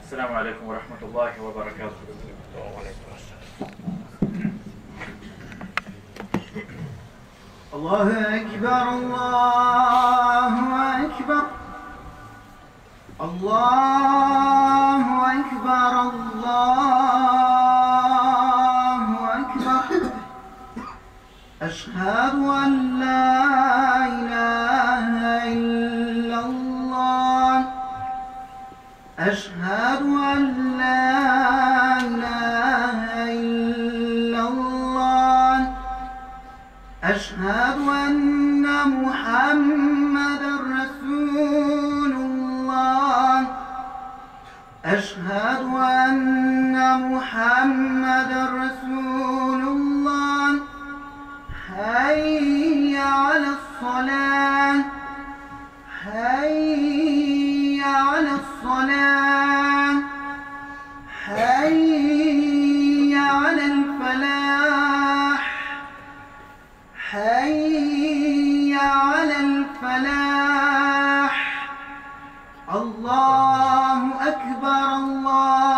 السلام عليكم ورحمة الله وبركاته. وعليكم السلام. الله أكبر الله أكبر الله أكبر الله أكبر. أشهد أن لا إله إلا الله. أشهد أن لا إله إلا الله. أشهد أن محمدًا رسول الله. أشهد أن محمدًا رسول الله. حي على الصلاة. حي على الصلاة. حي على الفلاح. حي على الفلاح. الله أكبر الله